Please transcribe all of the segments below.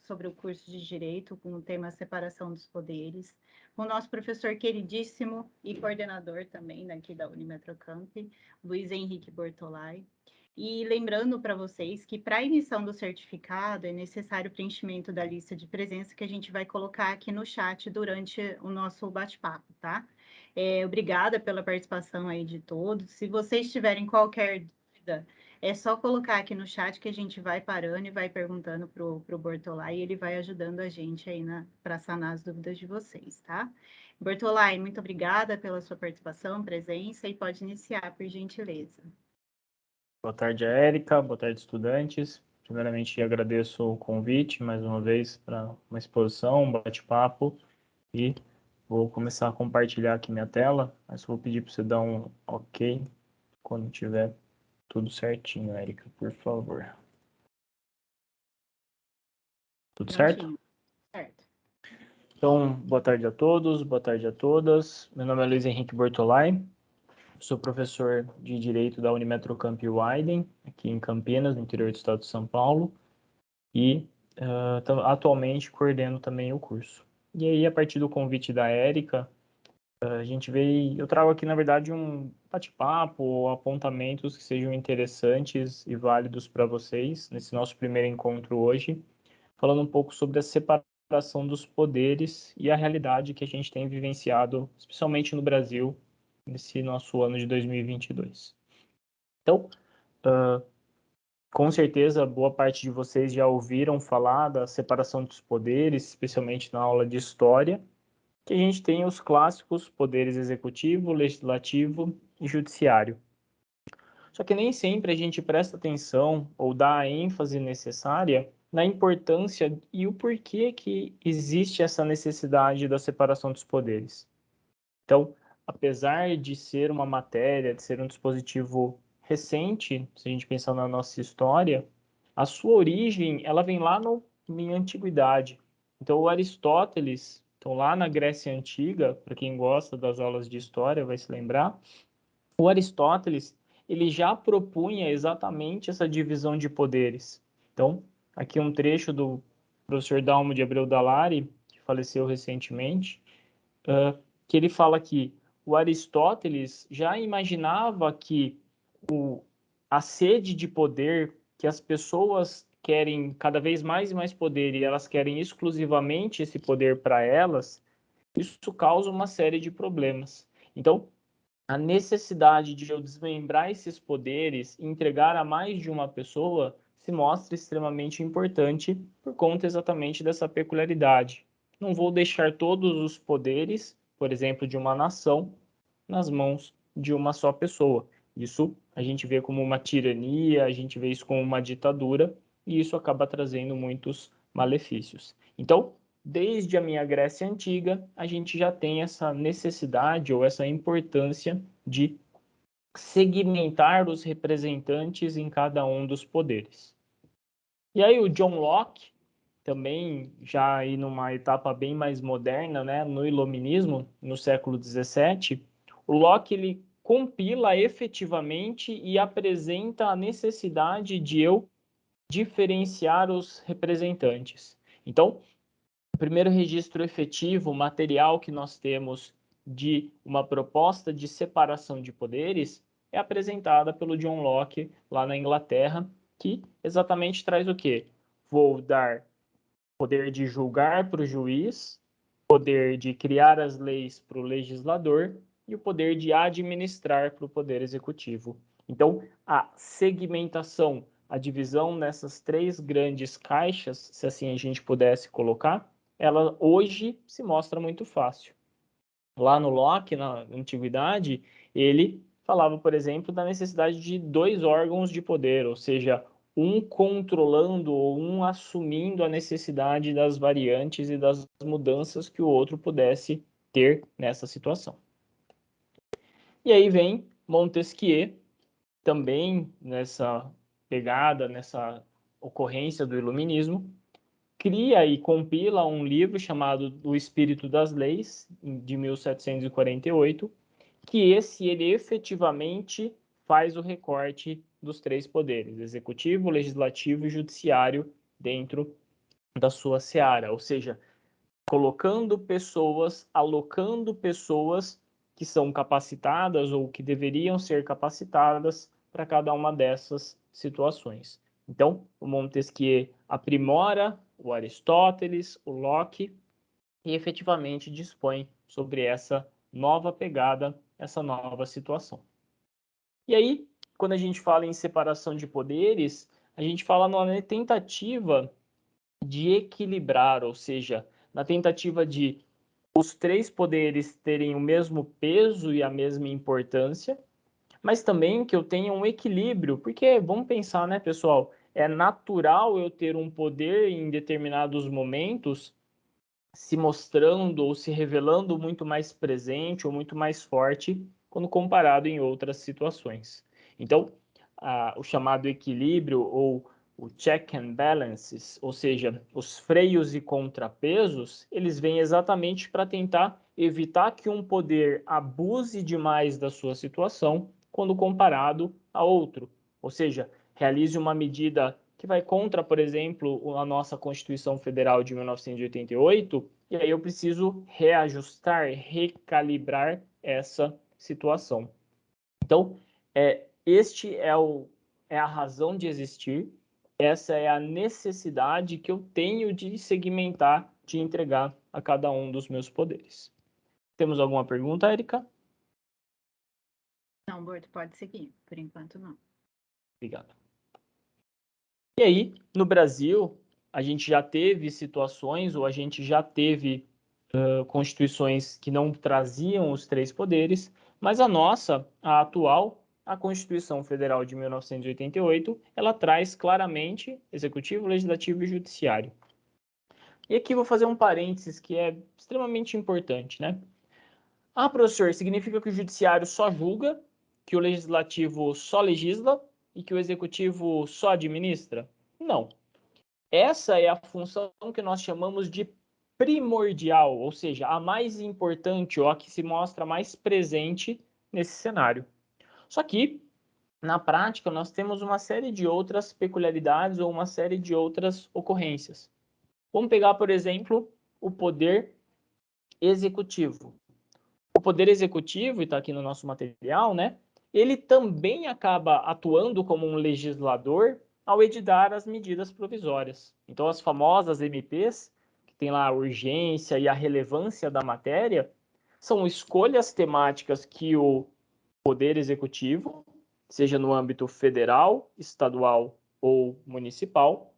sobre o curso de Direito, com o tema Separação dos Poderes, com o nosso professor queridíssimo e coordenador também daqui da Unimetrocamp, Luiz Henrique Bortolai. E lembrando para vocês que para a emissão do certificado é necessário o preenchimento da lista de presença que a gente vai colocar aqui no chat durante o nosso bate-papo, tá? Obrigada pela participação aí de todos. Se vocês tiverem qualquer dúvida, é só colocar aqui no chat que a gente vai parando e vai perguntando pro Bortolai e ele vai ajudando a gente aí para sanar as dúvidas de vocês, tá? Bortolai, muito obrigada pela sua participação, presença e pode iniciar, por gentileza. Boa tarde, Érica. Boa tarde, estudantes. Primeiramente, agradeço o convite mais uma vez para uma exposição, um bate-papo, e vou começar a compartilhar aqui minha tela, mas vou pedir para você dar um OK quando tiver tudo certinho, Érica, por favor. Tudo certo? Certo. Então, boa tarde a todos, boa tarde a todas. Meu nome é Luiz Henrique Bortolai, sou professor de Direito da Unimetrocamp Weiden, aqui em Campinas, no interior do estado de São Paulo, e atualmente coordeno também o curso. E aí, a partir do convite da Érica, eu trago aqui, na verdade, um bate-papo ou apontamentos que sejam interessantes e válidos para vocês nesse nosso primeiro encontro hoje, falando um pouco sobre a separação dos poderes e a realidade que a gente tem vivenciado, especialmente no Brasil, nesse nosso ano de 2022. Então, com certeza, boa parte de vocês já ouviram falar da separação dos poderes, especialmente na aula de História, que a gente tem os clássicos poderes executivo, legislativo e judiciário. Só que nem sempre a gente presta atenção ou dá a ênfase necessária na importância e o porquê que existe essa necessidade da separação dos poderes. Então, apesar de ser uma matéria, de ser um dispositivo recente, se a gente pensar na nossa história, a sua origem, ela vem lá na antiguidade. Então, o Aristóteles, então lá na Grécia Antiga, para quem gosta das aulas de história vai se lembrar, o Aristóteles, ele já propunha exatamente essa divisão de poderes. Então, aqui um trecho do professor Dalmo de Abreu Dalari, que faleceu recentemente, que ele fala que o Aristóteles já imaginava que a sede de poder, que as pessoas querem cada vez mais e mais poder e elas querem exclusivamente esse poder para elas, isso causa uma série de problemas. Então, a necessidade de eu desmembrar esses poderes e entregar a mais de uma pessoa se mostra extremamente importante por conta exatamente dessa peculiaridade. Não vou deixar todos os poderes, por exemplo, de uma nação, nas mãos de uma só pessoa. Isso a gente vê como uma tirania, a gente vê isso como uma ditadura, e isso acaba trazendo muitos malefícios. Então, desde a minha Grécia Antiga, a gente já tem essa necessidade ou essa importância de segmentar os representantes em cada um dos poderes. E aí o John Locke, também já aí numa etapa bem mais moderna, né, no Iluminismo, no século XVII, o Locke ele compila efetivamente e apresenta a necessidade de eu diferenciar os representantes. Então, o primeiro registro efetivo, material que nós temos de uma proposta de separação de poderes é apresentada pelo John Locke lá na Inglaterra, que exatamente traz o quê? Vou dar poder de julgar para o juiz, poder de criar as leis para o legislador e o poder de administrar para o poder executivo. Então, a segmentação, a divisão nessas três grandes caixas, se assim a gente pudesse colocar, ela hoje se mostra muito fácil. Lá no Locke, na antiguidade, ele falava, por exemplo, da necessidade de dois órgãos de poder, ou seja, um controlando ou um assumindo a necessidade das variantes e das mudanças que o outro pudesse ter nessa situação. E aí vem Montesquieu, também nessa pegada, nessa ocorrência do Iluminismo, cria e compila um livro chamado O Espírito das Leis, de 1748, que ele efetivamente faz o recorte dos três poderes, executivo, legislativo e judiciário, dentro da sua seara, ou seja, colocando pessoas, alocando pessoas que são capacitadas ou que deveriam ser capacitadas para cada uma dessas situações. Então, o Montesquieu aprimora o Aristóteles, o Locke, e efetivamente dispõe sobre essa nova pegada, essa nova situação. E aí, quando a gente fala em separação de poderes, a gente fala numa tentativa de equilibrar, ou seja, na tentativa de os três poderes terem o mesmo peso e a mesma importância, mas também que eu tenha um equilíbrio, porque vamos pensar, né, pessoal? É natural eu ter um poder em determinados momentos se mostrando ou se revelando muito mais presente ou muito mais forte quando comparado em outras situações. Então, o chamado equilíbrio ou o check and balances, ou seja, os freios e contrapesos, eles vêm exatamente para tentar evitar que um poder abuse demais da sua situação quando comparado a outro. Ou seja, realize uma medida que vai contra, por exemplo, a nossa Constituição Federal de 1988, e aí eu preciso reajustar, recalibrar essa situação. Então, este é a razão de existir, essa é a necessidade que eu tenho de segmentar, de entregar a cada um dos meus poderes. Temos alguma pergunta, Érica? Não, Borto, pode seguir. Por enquanto, não. Obrigado. E aí, no Brasil, a gente já teve situações, ou a gente já teve constituições que não traziam os três poderes, mas a nossa, a atual, a Constituição Federal de 1988, ela traz claramente executivo, legislativo e judiciário. E aqui vou fazer um parênteses que é extremamente importante, né? Ah, professor, significa que o judiciário só julga, que o legislativo só legisla e que o executivo só administra? Não. Essa é a função que nós chamamos de primordial, ou seja, a mais importante ou a que se mostra mais presente nesse cenário. Só que, na prática, nós temos uma série de outras peculiaridades ou uma série de outras ocorrências. Vamos pegar, por exemplo, o poder executivo. O poder executivo, e está aqui no nosso material, né? Ele também acaba atuando como um legislador ao editar as medidas provisórias. Então, as famosas MPs, que tem lá a urgência e a relevância da matéria, são escolhas temáticas que o poder executivo, seja no âmbito federal, estadual ou municipal,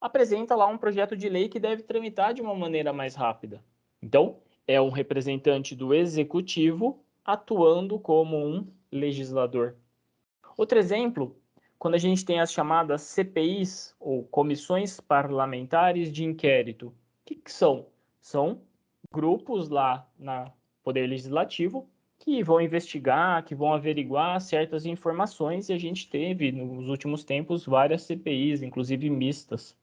apresenta lá um projeto de lei que deve tramitar de uma maneira mais rápida. Então, é um representante do executivo atuando como um legislador. Outro exemplo, quando a gente tem as chamadas CPIs, ou Comissões Parlamentares de Inquérito. O que são? São grupos lá no Poder Legislativo que vão investigar, que vão averiguar certas informações, e a gente teve, nos últimos tempos, várias CPIs, inclusive mistas.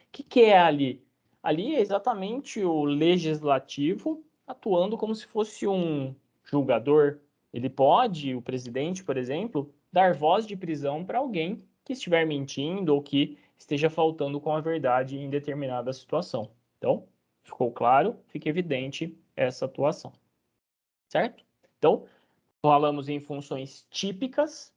O que é ali? Ali é exatamente o legislativo atuando como se fosse um julgador. Ele pode, o presidente, por exemplo, dar voz de prisão para alguém que estiver mentindo ou que esteja faltando com a verdade em determinada situação. Então, ficou claro, fica evidente essa atuação. Certo? Então, falamos em funções típicas,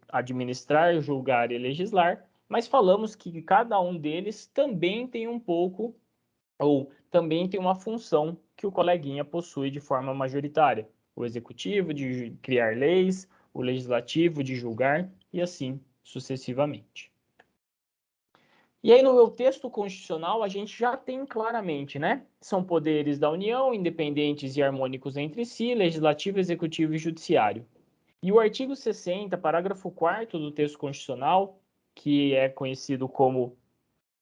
administrar, julgar e legislar, mas falamos que cada um deles também tem um pouco, ou também tem uma função que o coleguinha possui de forma majoritária. O executivo de criar leis, o legislativo de julgar e assim sucessivamente. E aí no meu texto constitucional a gente já tem claramente, né? São poderes da União, independentes e harmônicos entre si, legislativo, executivo e judiciário. E o artigo 60, parágrafo 4º do texto constitucional, que é conhecido como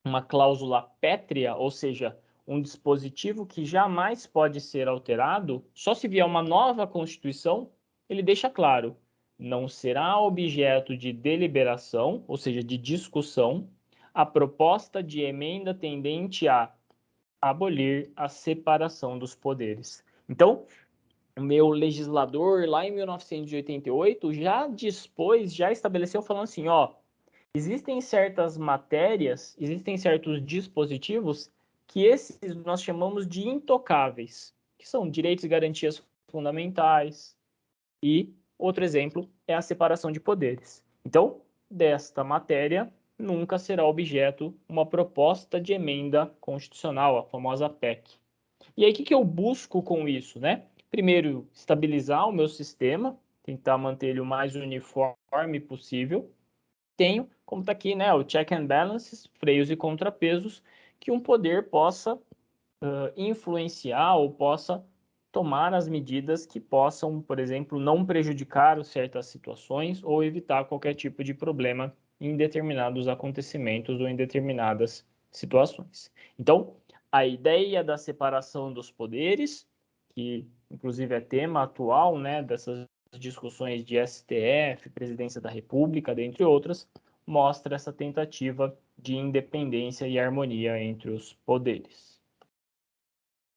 uma cláusula pétrea, ou seja, um dispositivo que jamais pode ser alterado, só se vier uma nova Constituição, ele deixa claro, não será objeto de deliberação, ou seja, de discussão, a proposta de emenda tendente a abolir a separação dos poderes. Então, o meu legislador, lá em 1988, já dispôs, já estabeleceu falando assim, ó, existem certas matérias, existem certos dispositivos que esses nós chamamos de intocáveis, que são direitos e garantias fundamentais. E outro exemplo é a separação de poderes. Então, desta matéria nunca será objeto uma proposta de emenda constitucional, a famosa PEC. E aí, o que eu busco com isso, né? Primeiro, estabilizar o meu sistema, tentar manter ele o mais uniforme possível. Tenho, como está aqui, né, o check and balances, freios e contrapesos, que um poder possa influenciar ou possa tomar as medidas que possam, por exemplo, não prejudicar certas situações ou evitar qualquer tipo de problema em determinados acontecimentos ou em determinadas situações. Então, a ideia da separação dos poderes, que inclusive é tema atual, né, dessas discussões de STF, Presidência da República, dentre outras, mostra essa tentativa de independência e harmonia entre os poderes.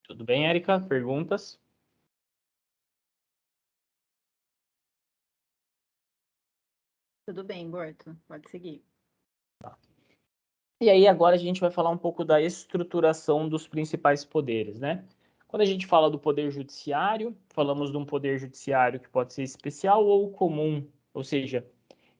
Tudo bem, Érica? Perguntas? Tudo bem, Borto, pode seguir. E aí, agora a gente vai falar um pouco da estruturação dos principais poderes, né? Quando a gente fala do poder judiciário, falamos de um poder judiciário que pode ser especial ou comum, ou seja,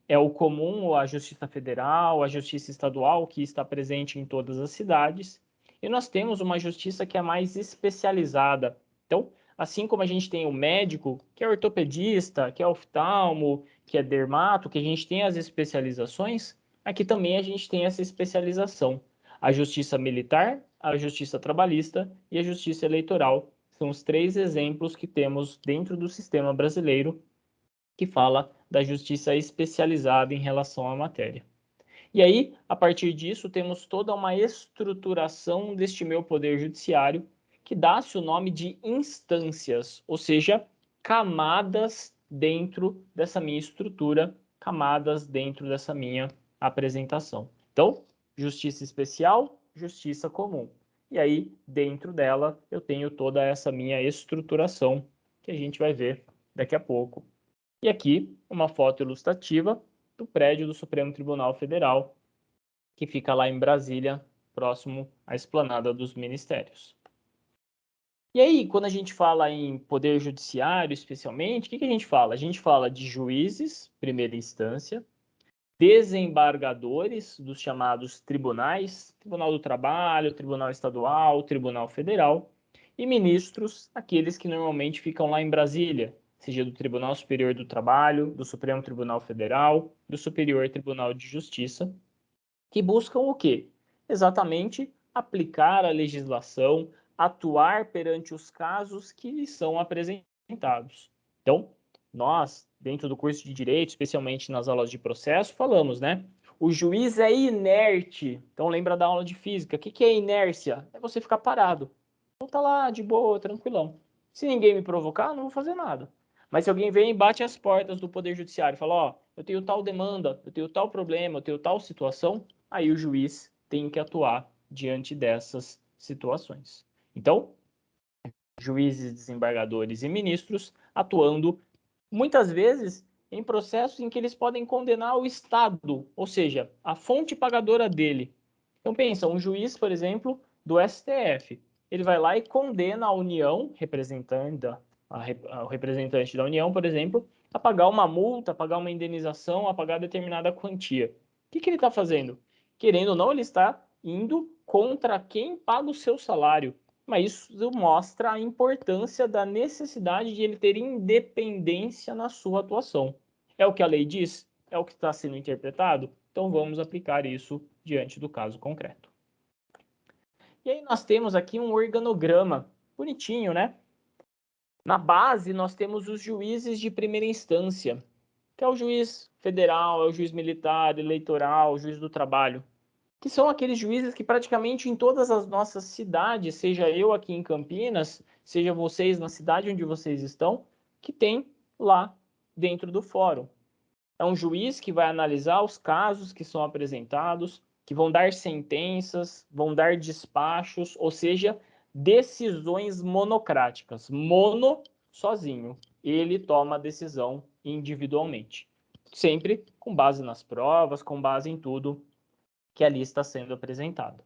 é o comum a Justiça Federal, a Justiça Estadual, que está presente em todas as cidades, e nós temos uma justiça que é mais especializada. Então, assim como a gente tem o médico, que é ortopedista, que é oftalmo, que é dermato, que a gente tem as especializações, aqui também a gente tem essa especialização. A Justiça Militar, a Justiça Trabalhista e a Justiça Eleitoral são os três exemplos que temos dentro do sistema brasileiro que fala da justiça especializada em relação à matéria. E aí, a partir disso, temos toda uma estruturação deste meu poder judiciário que dá-se o nome de instâncias, ou seja, camadas dentro dessa minha estrutura, camadas dentro dessa minha apresentação. Então, justiça especial, justiça comum. E aí, dentro dela, eu tenho toda essa minha estruturação que a gente vai ver daqui a pouco. E aqui, uma foto ilustrativa do prédio do Supremo Tribunal Federal, que fica lá em Brasília, próximo à Esplanada dos Ministérios. E aí, quando a gente fala em poder judiciário, especialmente, o que a gente fala? A gente fala de juízes, primeira instância, desembargadores dos chamados tribunais, Tribunal do Trabalho, Tribunal Estadual, Tribunal Federal, e ministros, aqueles que normalmente ficam lá em Brasília, seja do Tribunal Superior do Trabalho, do Supremo Tribunal Federal, do Superior Tribunal de Justiça, que buscam o quê? Exatamente aplicar a legislação, atuar perante os casos que lhes são apresentados. Então, nós, dentro do curso de Direito, especialmente nas aulas de processo, falamos, né? O juiz é inerte. Então, lembra da aula de física. O que é inércia? É você ficar parado. Então, tá lá, de boa, tranquilão. Se ninguém me provocar, eu não vou fazer nada. Mas se alguém vem e bate as portas do Poder Judiciário e fala, ó, eu tenho tal demanda, eu tenho tal problema, eu tenho tal situação, aí o juiz tem que atuar diante dessas situações. Então, juízes, desembargadores e ministros atuando muitas vezes em processos em que eles podem condenar o Estado, ou seja, a fonte pagadora dele. Então pensa, um juiz, por exemplo, do STF, ele vai lá e condena a União, o representante da União, por exemplo, a pagar uma multa, a pagar uma indenização, a pagar determinada quantia. O que ele está fazendo? Querendo ou não, ele está indo contra quem paga o seu salário. Mas isso mostra a importância da necessidade de ele ter independência na sua atuação. É o que a lei diz? É o que está sendo interpretado? Então vamos aplicar isso diante do caso concreto. E aí nós temos aqui um organograma bonitinho, né? Na base nós temos os juízes de primeira instância, que é o juiz federal, é o juiz militar, eleitoral, o juiz do trabalho, que são aqueles juízes que praticamente em todas as nossas cidades, seja eu aqui em Campinas, seja vocês na cidade onde vocês estão, que tem lá dentro do fórum. É um juiz que vai analisar os casos que são apresentados, que vão dar sentenças, vão dar despachos, ou seja, decisões monocráticas. Mono, sozinho. Ele toma a decisão individualmente. sempre com base nas provas, com base em tudo que ali está sendo apresentado.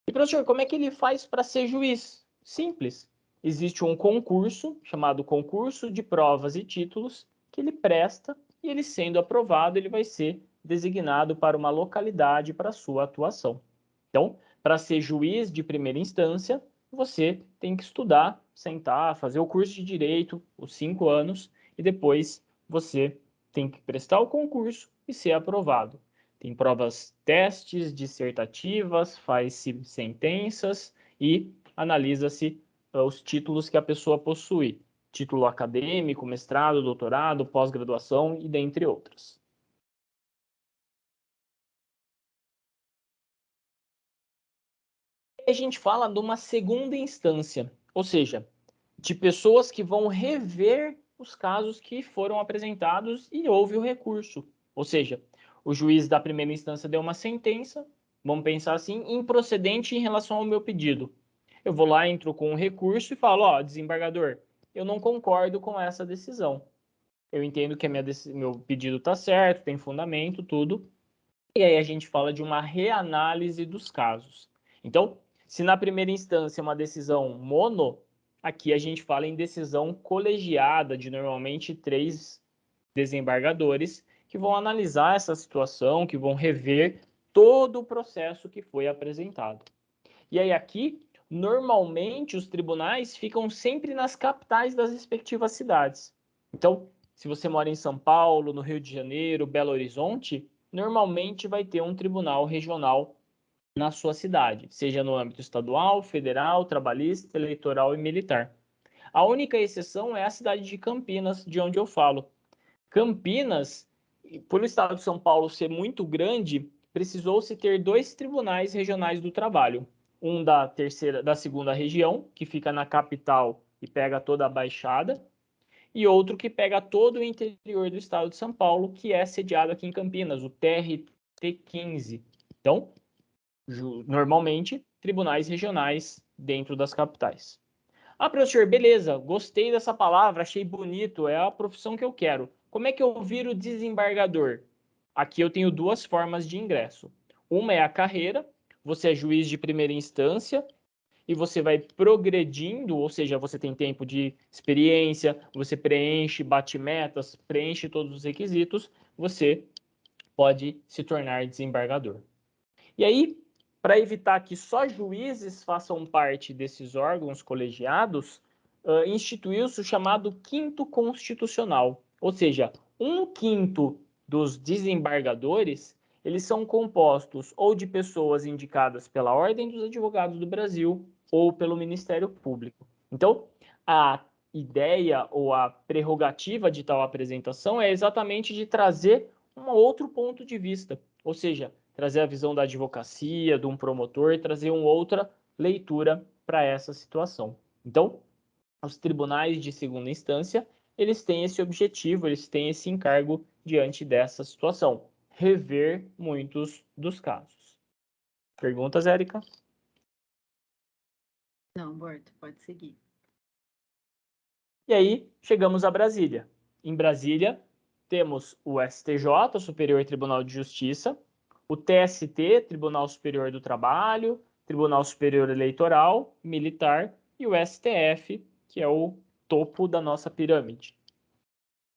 E, professor, como é que ele faz para ser juiz? Simples. Existe um concurso, chamado Concurso de Provas e Títulos, que ele presta e ele sendo aprovado, ele vai ser designado para uma localidade para sua atuação. Então, para ser juiz de primeira instância, você tem que estudar, sentar, fazer o curso de Direito, os 5 anos, e depois você tem que prestar o concurso e ser aprovado. Tem provas, testes, dissertativas, faz-se sentenças e analisa-se os títulos que a pessoa possui. Título acadêmico, mestrado, doutorado, pós-graduação e dentre outras. A gente fala de uma segunda instância, ou seja, de pessoas que vão rever os casos que foram apresentados e houve o recurso. Ou seja, o juiz da primeira instância deu uma sentença, vamos pensar assim, improcedente em relação ao meu pedido. Eu vou lá, entro com um recurso e falo, ó, desembargador, eu não concordo com essa decisão. Eu entendo que meu pedido está certo, tem fundamento, tudo. E aí a gente fala de uma reanálise dos casos. Então, se na primeira instância é uma decisão mono, aqui a gente fala em decisão colegiada de normalmente 3 desembargadores que vão analisar essa situação, que vão rever todo o processo que foi apresentado. E aí aqui, normalmente os tribunais ficam sempre nas capitais das respectivas cidades. Então, se você mora em São Paulo, no Rio de Janeiro, Belo Horizonte, normalmente vai ter um tribunal regional na sua cidade, seja no âmbito estadual, federal, trabalhista, eleitoral e militar. A única exceção é a cidade de Campinas, de onde eu falo. Campinas, por o estado de São Paulo ser muito grande, precisou-se ter 2 tribunais regionais do trabalho. Um da segunda região, que fica na capital e pega toda a Baixada, e outro que pega todo o interior do estado de São Paulo, que é sediado aqui em Campinas, o TRT15. Então, normalmente, tribunais regionais dentro das capitais. Ah, professor, beleza, gostei dessa palavra, achei bonito, é a profissão que eu quero. Como é que eu viro desembargador? Aqui eu tenho 2 formas de ingresso. Uma é a carreira, você é juiz de primeira instância e você vai progredindo, ou seja, você tem tempo de experiência, você preenche, bate metas, preenche todos os requisitos, você pode se tornar desembargador. E aí, para evitar que só juízes façam parte desses órgãos colegiados, instituiu-se o chamado quinto constitucional, ou seja, 1/5 dos desembargadores, eles são compostos ou de pessoas indicadas pela Ordem dos Advogados do Brasil ou pelo Ministério Público. Então, a ideia ou a prerrogativa de tal apresentação é exatamente de trazer um outro ponto de vista, ou seja, trazer a visão da advocacia, de um promotor, trazer uma outra leitura para essa situação. Então, os tribunais de segunda instância, eles têm esse objetivo, eles têm esse encargo diante dessa situação, rever muitos dos casos. Perguntas, Érica? Não, Borto, pode seguir. E aí, chegamos a Brasília. Em Brasília, temos o STJ, o Superior Tribunal de Justiça, o TST, Tribunal Superior do Trabalho, Tribunal Superior Eleitoral, Militar, e o STF, que é o topo da nossa pirâmide.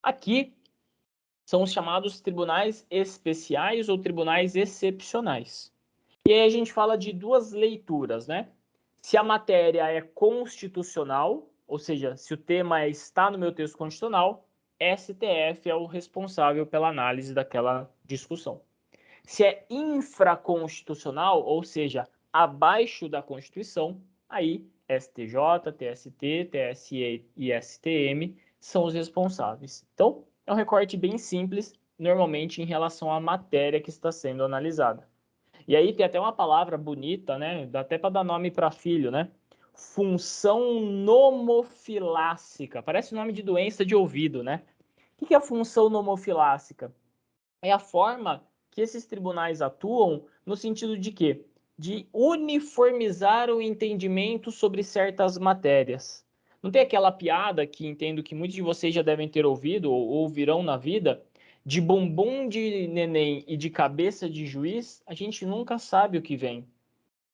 Aqui são os chamados tribunais especiais ou tribunais excepcionais. E aí a gente fala de 2 leituras, né? Se a matéria é constitucional, ou seja, se o tema está no meu texto constitucional, STF é o responsável pela análise daquela discussão. Se é infraconstitucional, ou seja, abaixo da Constituição, aí STJ, TST, TSE e STM são os responsáveis. Então, é um recorte bem simples, normalmente em relação à matéria que está sendo analisada. E aí tem até uma palavra bonita, né? Dá até para dar nome para filho, né? Função nomofilássica. Parece nome de doença de ouvido, né? O que é a função nomofilássica? É a forma que esses tribunais atuam no sentido de quê? De uniformizar o entendimento sobre certas matérias. Não tem aquela piada que entendo que muitos de vocês já devem ter ouvido ou ouvirão na vida, de bumbum de neném e de cabeça de juiz, a gente nunca sabe o que vem.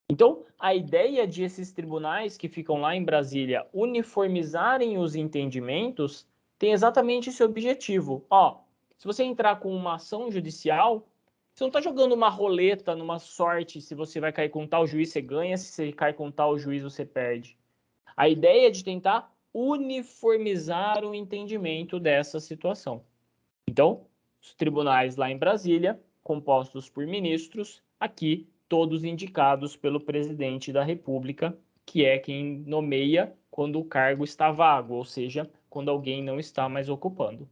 Então, a ideia de esses tribunais que ficam lá em Brasília uniformizarem os entendimentos tem exatamente esse objetivo. Ó, se você entrar com uma ação judicial, você não está jogando uma roleta numa sorte, se você vai cair com tal juiz, você ganha, se você cai com tal juiz, você perde. A ideia é de tentar uniformizar o entendimento dessa situação. Então, os tribunais lá em Brasília, compostos por ministros, aqui todos indicados pelo presidente da República, que é quem nomeia quando o cargo está vago, ou seja, quando alguém não está mais ocupando.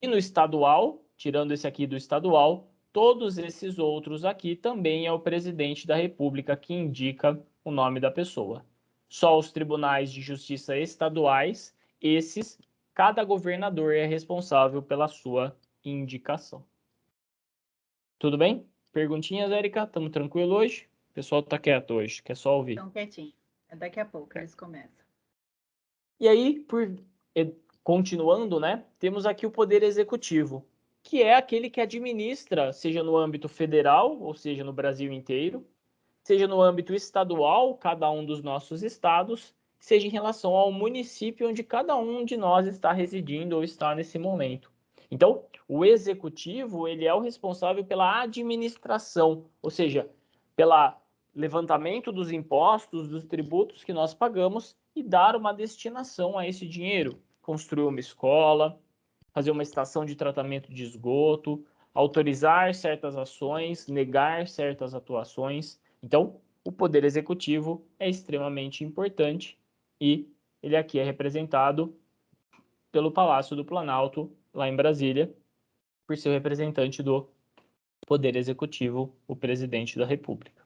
E no estadual, tirando esse aqui do estadual, todos esses outros aqui também é o presidente da República que indica o nome da pessoa. Só os tribunais de justiça estaduais, esses, cada governador é responsável pela sua indicação. Tudo bem? Perguntinhas, Érica? Estamos tranquilo hoje? O pessoal está quieto hoje, quer só ouvir. Estão quietinho. Daqui a pouco eles começam. E aí, continuando, né, temos aqui o Poder Executivo, que é aquele que administra, seja no âmbito federal, ou seja, no Brasil inteiro, seja no âmbito estadual, cada um dos nossos estados, seja em relação ao município onde cada um de nós está residindo ou está nesse momento. Então, o executivo, ele é o responsável pela administração, ou seja, pelo levantamento dos impostos, dos tributos que nós pagamos e dar uma destinação a esse dinheiro. Construir uma escola, fazer uma estação de tratamento de esgoto, autorizar certas ações, negar certas atuações. Então, o poder executivo é extremamente importante e ele aqui é representado pelo Palácio do Planalto, lá em Brasília, por ser o representante do poder executivo, o presidente da República.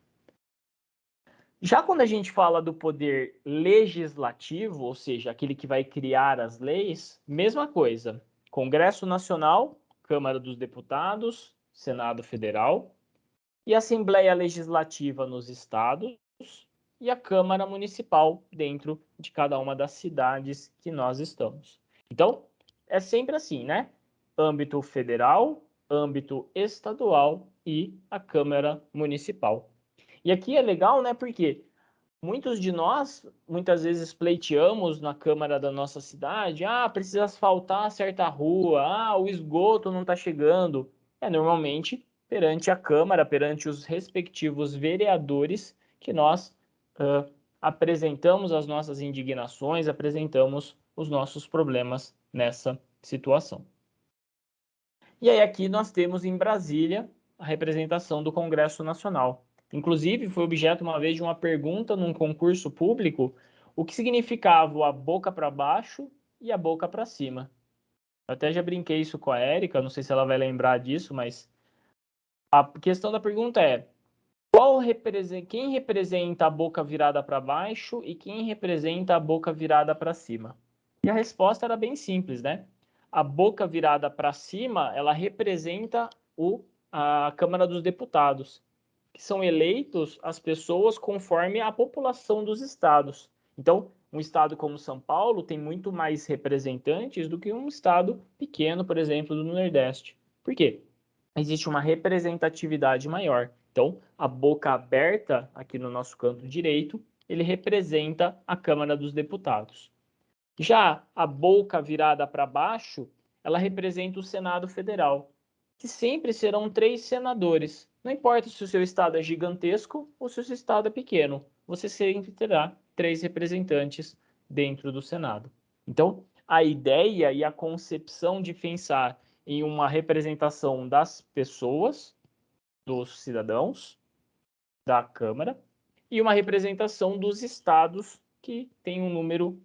Já quando a gente fala do poder legislativo, ou seja, aquele que vai criar as leis, mesma coisa. Congresso Nacional, Câmara dos Deputados, Senado Federal, e Assembleia Legislativa nos estados, e a Câmara Municipal dentro de cada uma das cidades que nós estamos. Então, é sempre assim, né? Âmbito federal, âmbito estadual e a Câmara Municipal. E aqui é legal, né? Porque muitos de nós, muitas vezes, pleiteamos na Câmara da nossa cidade, precisa asfaltar certa rua, o esgoto não está chegando. Normalmente, perante a Câmara, perante os respectivos vereadores, que nós apresentamos as nossas indignações, apresentamos os nossos problemas nessa situação. E aí aqui nós temos em Brasília a representação do Congresso Nacional. Inclusive, foi objeto uma vez de uma pergunta num concurso público o que significava a boca para baixo e a boca para cima. Eu até já brinquei isso com a Érica, não sei se ela vai lembrar disso, mas a questão da pergunta é quem representa a boca virada para baixo e quem representa a boca virada para cima? E a resposta era bem simples, né? A boca virada para cima, ela representa a Câmara dos Deputados, que são eleitos as pessoas conforme a população dos estados. Então, um estado como São Paulo tem muito mais representantes do que um estado pequeno, por exemplo, do Nordeste. Por quê? Existe uma representatividade maior. Então, a boca aberta, aqui no nosso canto direito, ele representa a Câmara dos Deputados. Já a boca virada para baixo, ela representa o Senado Federal, que sempre serão 3 senadores. Não importa se o seu estado é gigantesco ou se o seu estado é pequeno, você sempre terá 3 representantes dentro do Senado. Então, a ideia e a concepção de pensar em uma representação das pessoas, dos cidadãos, da Câmara, e uma representação dos estados, que tem um número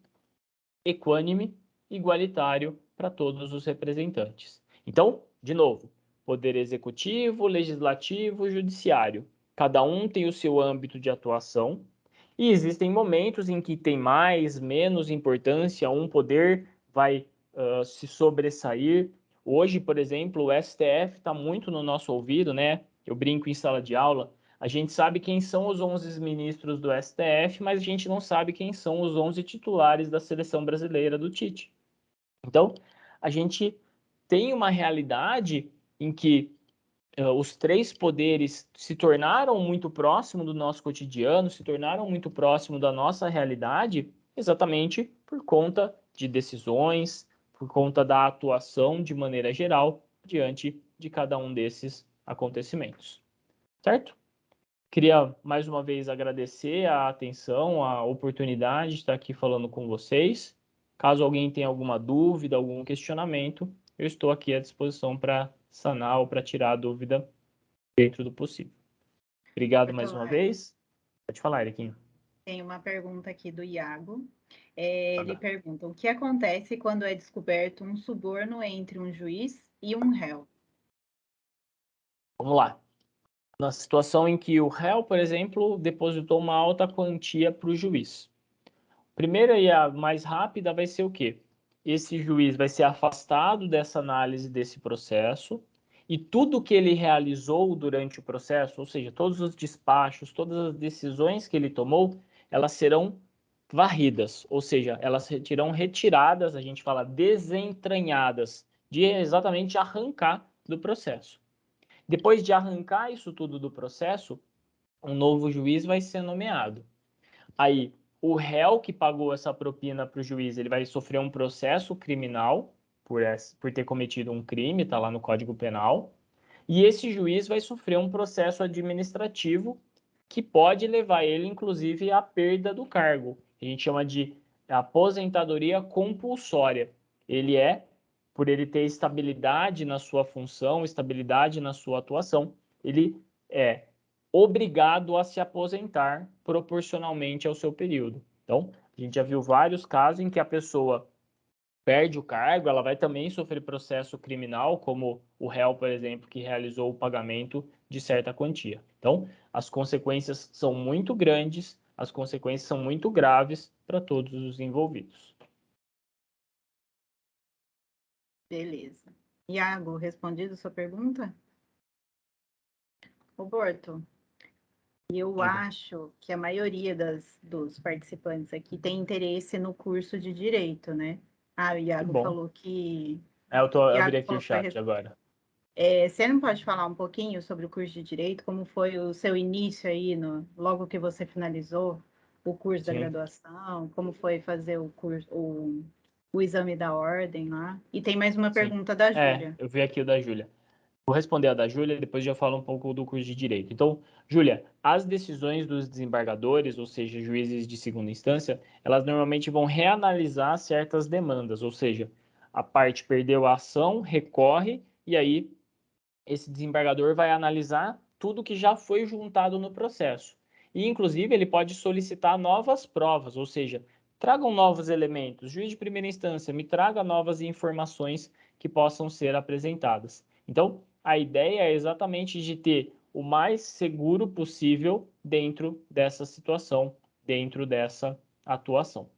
equânime, igualitário para todos os representantes. Então, de novo, poder executivo, legislativo, judiciário. Cada um tem o seu âmbito de atuação e existem momentos em que tem mais, menos importância, um poder vai se sobressair. Hoje, por exemplo, o STF está muito no nosso ouvido, né? Eu brinco em sala de aula. A gente sabe quem são os 11 ministros do STF, mas a gente não sabe quem são os 11 titulares da seleção brasileira do Tite. Então, a gente tem uma realidade em que os três poderes se tornaram muito próximos do nosso cotidiano, se tornaram muito próximos da nossa realidade, exatamente por conta de decisões, por conta da atuação de maneira geral diante de cada um desses acontecimentos. Certo? Queria mais uma vez agradecer a atenção, a oportunidade de estar aqui falando com vocês. Caso alguém tenha alguma dúvida, algum questionamento, eu estou aqui à disposição para sanar ou para tirar a dúvida dentro do possível. Obrigado mais uma Bertolai, vez. Pode falar, Eriquinho. tem uma pergunta aqui do Iago. Ele pergunta: o que acontece quando é descoberto um suborno entre um juiz e um réu? Vamos lá. Na situação em que o réu, por exemplo, depositou uma alta quantia para o juiz. Primeira e a mais rápida vai ser o quê? Esse juiz vai ser afastado dessa análise desse processo e tudo que ele realizou durante o processo, ou seja, todos os despachos, todas as decisões que ele tomou, elas serão varridas, ou seja, elas serão retiradas, a gente fala desentranhadas, de exatamente arrancar do processo. Depois de arrancar isso tudo do processo, um novo juiz vai ser nomeado. Aí, o réu que pagou essa propina para o juiz, ele vai sofrer um processo criminal por ter cometido um crime, está lá no Código Penal. E esse juiz vai sofrer um processo administrativo que pode levar ele, inclusive, à perda do cargo. A gente chama de aposentadoria compulsória. Ele por ele ter estabilidade na sua função, estabilidade na sua atuação, ele é obrigado a se aposentar proporcionalmente ao seu período. Então, a gente já viu vários casos em que a pessoa perde o cargo, ela vai também sofrer processo criminal, como o réu, por exemplo, que realizou o pagamento de certa quantia. Então, as consequências são muito grandes, as consequências são muito graves para todos os envolvidos. Beleza. Iago, respondido sua pergunta? Roberto, eu Diga. acho que a maioria dos participantes aqui tem interesse no curso de Direito, né? Ah, o Que Iago bom. falou que... Eu abri Iago aqui o falou que vai... chat agora. Você não pode falar um pouquinho sobre o curso de Direito? Como foi o seu início aí, logo que você finalizou o curso da Sim. graduação? Como foi fazer o curso, o exame da ordem lá? E tem mais uma Sim. pergunta da Júlia. Eu vi aqui o da Júlia. Vou responder a da Júlia, depois já falo um pouco do curso de Direito. Então, Júlia, as decisões dos desembargadores, ou seja, juízes de segunda instância, elas normalmente vão reanalisar certas demandas, ou seja, a parte perdeu a ação, recorre, e aí esse desembargador vai analisar tudo que já foi juntado no processo. E, inclusive, ele pode solicitar novas provas, ou seja, tragam novos elementos. Juiz de primeira instância, me traga novas informações que possam ser apresentadas. Então, a ideia é exatamente de ter o mais seguro possível dentro dessa situação, dentro dessa atuação.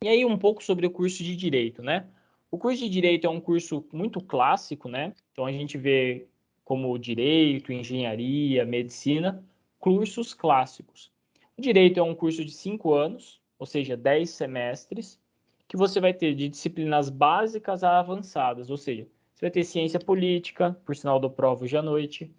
E aí um pouco sobre o curso de Direito, né? O curso de Direito é um curso muito clássico, né? Então a gente vê como Direito, Engenharia, Medicina, cursos clássicos. O Direito é um curso de 5 anos, ou seja, 10 semestres, que você vai ter de disciplinas básicas a avançadas, ou seja, você vai ter ciência política, por sinal do prova hoje à noite,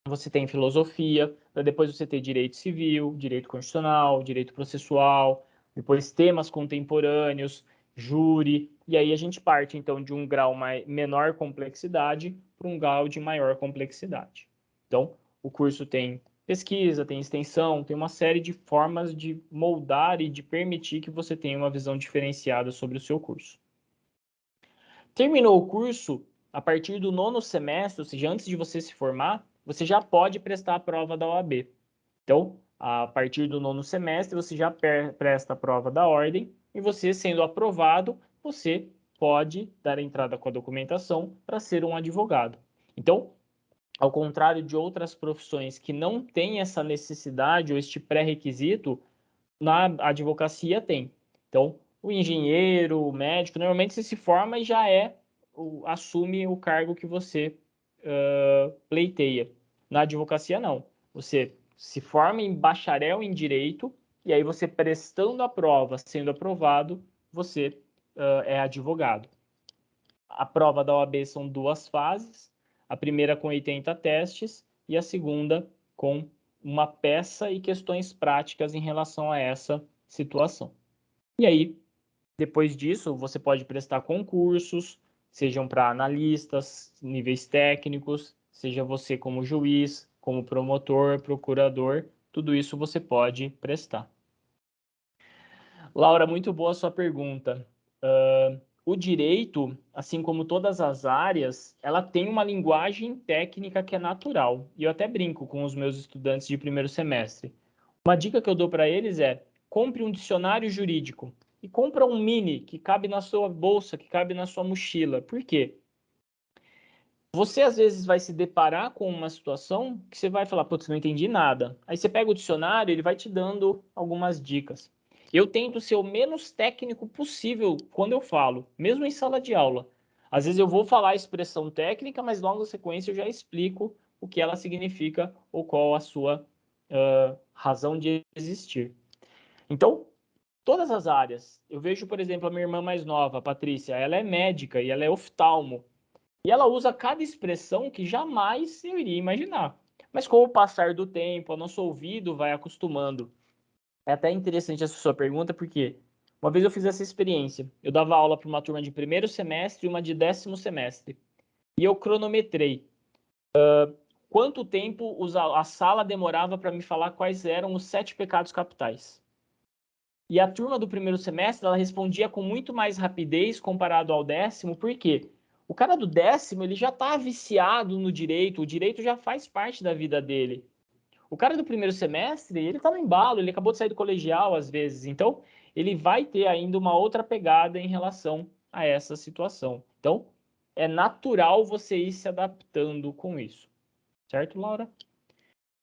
você tem filosofia, para depois você ter direito civil, direito constitucional, direito processual, depois temas contemporâneos, júri, e aí a gente parte então de um grau menor complexidade para um grau de maior complexidade. Então, o curso tem pesquisa, tem extensão, tem uma série de formas de moldar e de permitir que você tenha uma visão diferenciada sobre o seu curso. Terminou o curso, a partir do 9º semestre, ou seja, antes de você se formar, você já pode prestar a prova da OAB. Então, a partir do 9º semestre, você já presta a prova da ordem e você, sendo aprovado, você pode dar entrada com a documentação para ser um advogado. Então, ao contrário de outras profissões que não têm essa necessidade ou este pré-requisito, na advocacia tem. Então, o engenheiro, o médico, normalmente você se forma e já assume o cargo que você pleiteia. Na advocacia, não. Você se forma em bacharel em direito e aí você prestando a prova, sendo aprovado, você é advogado. A prova da OAB são 2 fases, a primeira com 80 testes e a segunda com uma peça e questões práticas em relação a essa situação. E aí, depois disso, você pode prestar concursos, sejam para analistas, níveis técnicos, seja você como juiz, como promotor, procurador, tudo isso você pode prestar. Laura, muito boa a sua pergunta. O direito, assim como todas as áreas, ela tem uma linguagem técnica que é natural. E eu até brinco com os meus estudantes de primeiro semestre. Uma dica que eu dou para eles é: compre um dicionário jurídico e compra um mini que cabe na sua bolsa, que cabe na sua mochila. Por quê? Você às vezes vai se deparar com uma situação que você vai falar, putz, não entendi nada. Aí você pega o dicionário, ele vai te dando algumas dicas. Eu tento ser o menos técnico possível quando eu falo, mesmo em sala de aula. Às vezes eu vou falar a expressão técnica, mas logo na sequência eu já explico o que ela significa ou qual a sua razão de existir. Então, todas as áreas. Eu vejo, por exemplo, a minha irmã mais nova, a Patrícia, ela é médica e ela é oftalmo. E ela usa cada expressão que jamais eu iria imaginar. Mas com o passar do tempo, o nosso ouvido vai acostumando. É até interessante essa sua pergunta, porque uma vez eu fiz essa experiência. Eu dava aula para uma turma de primeiro semestre e uma de 10º semestre. E eu cronometrei quanto tempo a sala demorava para me falar quais eram os 7 pecados capitais. E a turma do primeiro semestre, ela respondia com muito mais rapidez comparado ao 10º, por quê? O cara do 10º, ele já está viciado no direito, o direito já faz parte da vida dele. O cara do primeiro semestre, ele está no embalo, ele acabou de sair do colegial às vezes, então ele vai ter ainda uma outra pegada em relação a essa situação. Então, é natural você ir se adaptando com isso. Certo, Laura?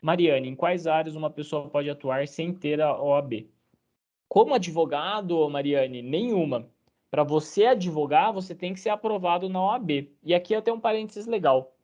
Mariane, em quais áreas uma pessoa pode atuar sem ter a OAB? Como advogado, Mariane, nenhuma. Para você advogar, você tem que ser aprovado na OAB. E aqui eu tenho um parênteses legal.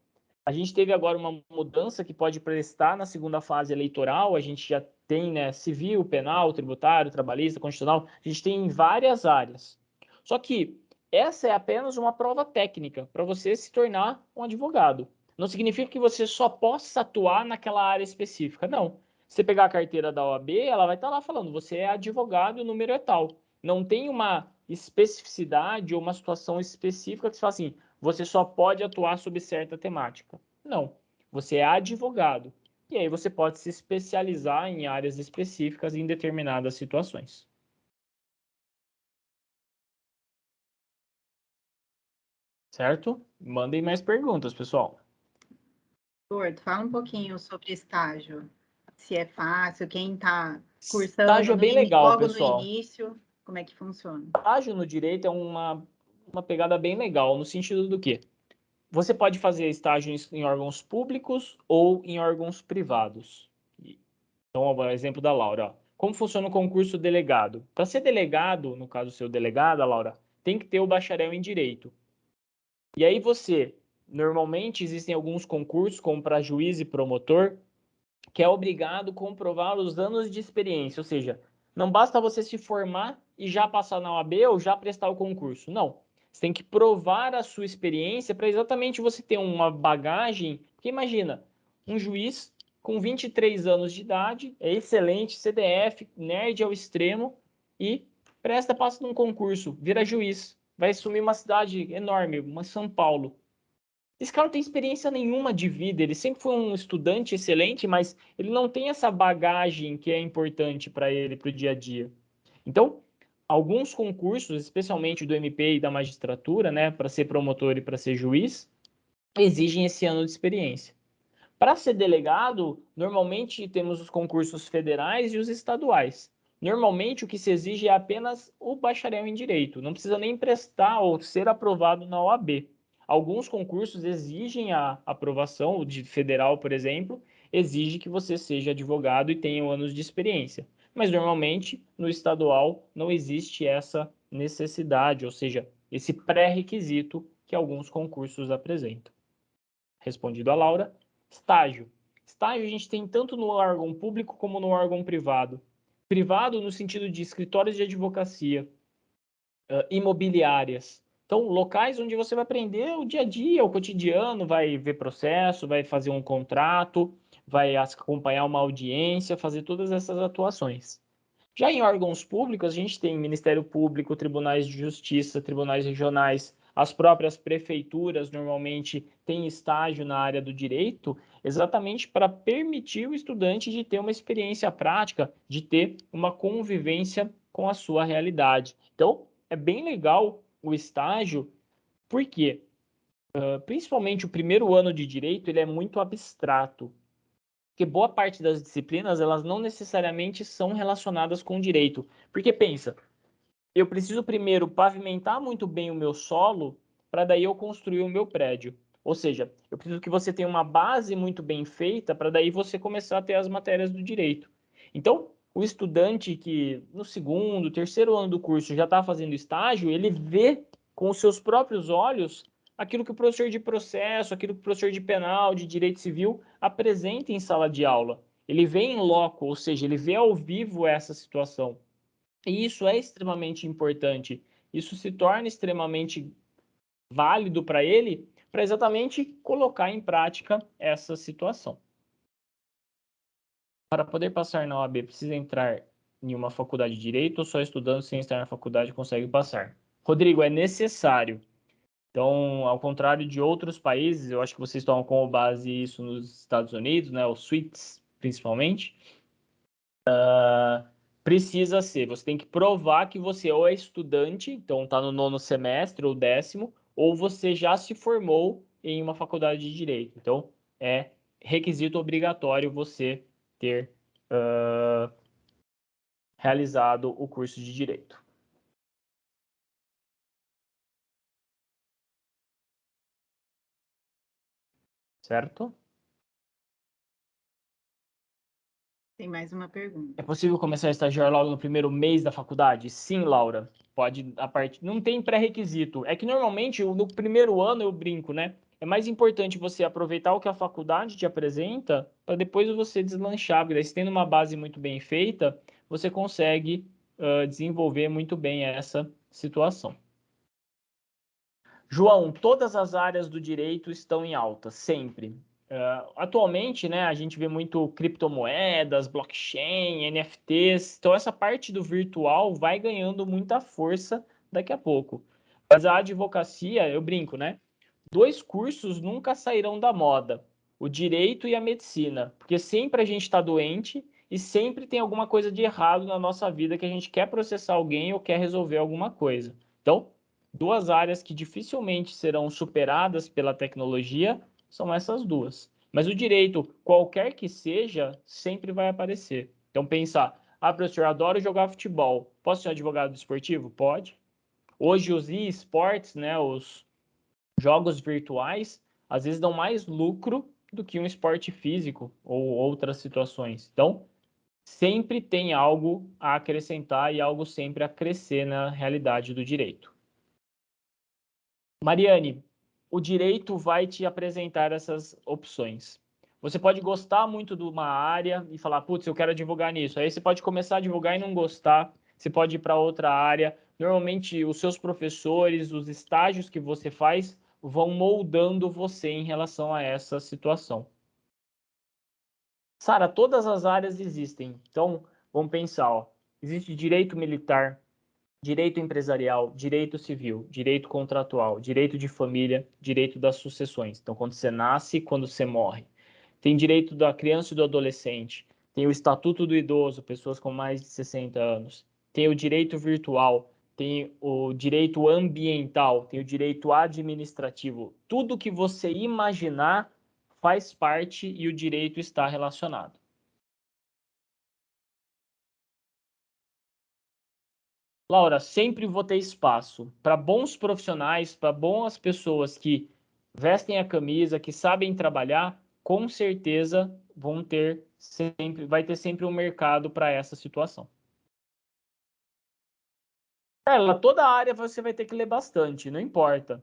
A gente teve agora uma mudança que pode prestar na segunda fase eleitoral. A gente já tem, né, civil, penal, tributário, trabalhista, constitucional. A gente tem em várias áreas. Só que essa é apenas uma prova técnica para você se tornar um advogado. Não significa que você só possa atuar naquela área específica. Não. Se você pegar a carteira da OAB, ela vai estar lá falando, você é advogado, o número é tal. Não tem uma especificidade ou uma situação específica que você fala assim, você só pode atuar sobre certa temática. Não. Você é advogado. E aí você pode se especializar em áreas específicas em determinadas situações. Certo? Mandem mais perguntas, pessoal. Doutor, fala um pouquinho sobre estágio. Se é fácil, quem está cursando Estágio é bem legal, logo no pessoal. início, como é que funciona? Estágio no direito é uma pegada bem legal, no sentido do quê? Você pode fazer estágio em órgãos públicos ou em órgãos privados. Então, o exemplo da Laura. Ó. Como funciona o concurso delegado? Para ser delegado, no caso seu delegada, Laura, tem que ter o bacharel em direito. E aí você, normalmente existem alguns concursos, como para juiz e promotor, que é obrigado a comprovar os anos de experiência, ou seja, não basta você se formar e já passar na OAB ou já prestar o concurso. Não. Você tem que provar a sua experiência para exatamente você ter uma bagagem. Porque imagina, um juiz com 23 anos de idade, é excelente, CDF, nerd ao extremo, e passa num concurso, vira juiz, vai assumir uma cidade enorme, uma São Paulo. Esse cara não tem experiência nenhuma de vida, ele sempre foi um estudante excelente, mas ele não tem essa bagagem que é importante para ele, para o dia a dia. Então, alguns concursos, especialmente do MP e da magistratura, né, para ser promotor e para ser juiz, exigem esse ano de experiência. Para ser delegado, normalmente temos os concursos federais e os estaduais. Normalmente o que se exige é apenas o bacharel em direito, não precisa nem prestar ou ser aprovado na OAB. Alguns concursos exigem a aprovação, o de federal, por exemplo, exige que você seja advogado e tenha anos de experiência. Mas normalmente no estadual não existe essa necessidade, ou seja, esse pré-requisito que alguns concursos apresentam. Respondido a Laura. Estágio. Estágio a gente tem tanto no órgão público como no órgão privado. Privado no sentido de escritórios de advocacia, imobiliárias, Então, locais onde você vai aprender o dia a dia, o cotidiano, vai ver processo, vai fazer um contrato, vai acompanhar uma audiência, fazer todas essas atuações. Já em órgãos públicos, a gente tem Ministério Público, tribunais de justiça, tribunais regionais, as próprias prefeituras normalmente têm estágio na área do direito, exatamente para permitir o estudante de ter uma experiência prática, de ter uma convivência com a sua realidade. Então, é bem legal o estágio, porque principalmente o primeiro ano de direito, ele é muito abstrato. Porque boa parte das disciplinas, elas não necessariamente são relacionadas com direito. Porque pensa, eu preciso primeiro pavimentar muito bem o meu solo para daí eu construir o meu prédio. Ou seja, eu preciso que você tenha uma base muito bem feita para daí você começar a ter as matérias do direito. Então, o estudante que no segundo, terceiro ano do curso já está fazendo estágio, ele vê com os seus próprios olhos aquilo que o professor de processo, aquilo que o professor de penal, de direito civil apresenta em sala de aula. Ele vê em loco, ou seja, ele vê ao vivo essa situação. E isso é extremamente importante. Isso se torna extremamente válido para ele, para exatamente colocar em prática essa situação. Para poder passar na OAB, precisa entrar em uma faculdade de direito ou só estudando sem estar na faculdade consegue passar? Rodrigo, é necessário. Então, ao contrário de outros países, eu acho que vocês tomam como base isso nos Estados Unidos, né, os suítes principalmente, precisa ser. Você tem que provar que você ou é estudante, então está no nono semestre ou décimo, ou você já se formou em uma faculdade de direito. Então, é requisito obrigatório você ter realizado o curso de direito. Certo? Tem mais uma pergunta. É possível começar a estagiar logo no primeiro mês da faculdade? Sim, Laura. Pode, a parte não tem pré-requisito. É que normalmente no primeiro ano eu brinco, né? É mais importante você aproveitar o que a faculdade te apresenta para depois você deslanchar, porque daí você tendo uma base muito bem feita, você consegue desenvolver muito bem essa situação. João, todas as áreas do direito estão em alta, sempre. Atualmente, né, a gente vê muito criptomoedas, blockchain, NFTs, então essa parte do virtual vai ganhando muita força daqui a pouco. Mas a advocacia, eu brinco, né? Dois cursos nunca sairão da moda: o direito e a medicina, porque sempre a gente está doente e sempre tem alguma coisa de errado na nossa vida que a gente quer processar alguém ou quer resolver alguma coisa. Então, duas áreas que dificilmente serão superadas pela tecnologia são essas duas. Mas o direito, qualquer que seja, sempre vai aparecer. Então, pensar, professor, eu adoro jogar futebol. Posso ser um advogado esportivo? Pode. Hoje, os e-sports, né, os jogos virtuais, às vezes dão mais lucro do que um esporte físico ou outras situações. Então, sempre tem algo a acrescentar e algo sempre a crescer na realidade do direito. Mariane, o direito vai te apresentar essas opções. Você pode gostar muito de uma área e falar, putz, eu quero advogar nisso. Aí você pode começar a advogar e não gostar. Você pode ir para outra área. Normalmente, os seus professores, os estágios que você faz, vão moldando você em relação a essa situação. Sara, todas as áreas existem. Então, vamos pensar, ó. Existe direito militar, direito empresarial, direito civil, direito contratual, direito de família, direito das sucessões. Então, quando você nasce e quando você morre. Tem direito da criança e do adolescente. Tem o Estatuto do Idoso, pessoas com mais de 60 anos. Tem o direito virtual, tem o direito ambiental, tem o direito administrativo. Tudo que você imaginar faz parte e o direito está relacionado. Laura, sempre vou ter espaço para bons profissionais, para boas pessoas que vestem a camisa, que sabem trabalhar, com certeza vai ter sempre um mercado para essa situação. Ela, toda área você vai ter que ler bastante, não importa.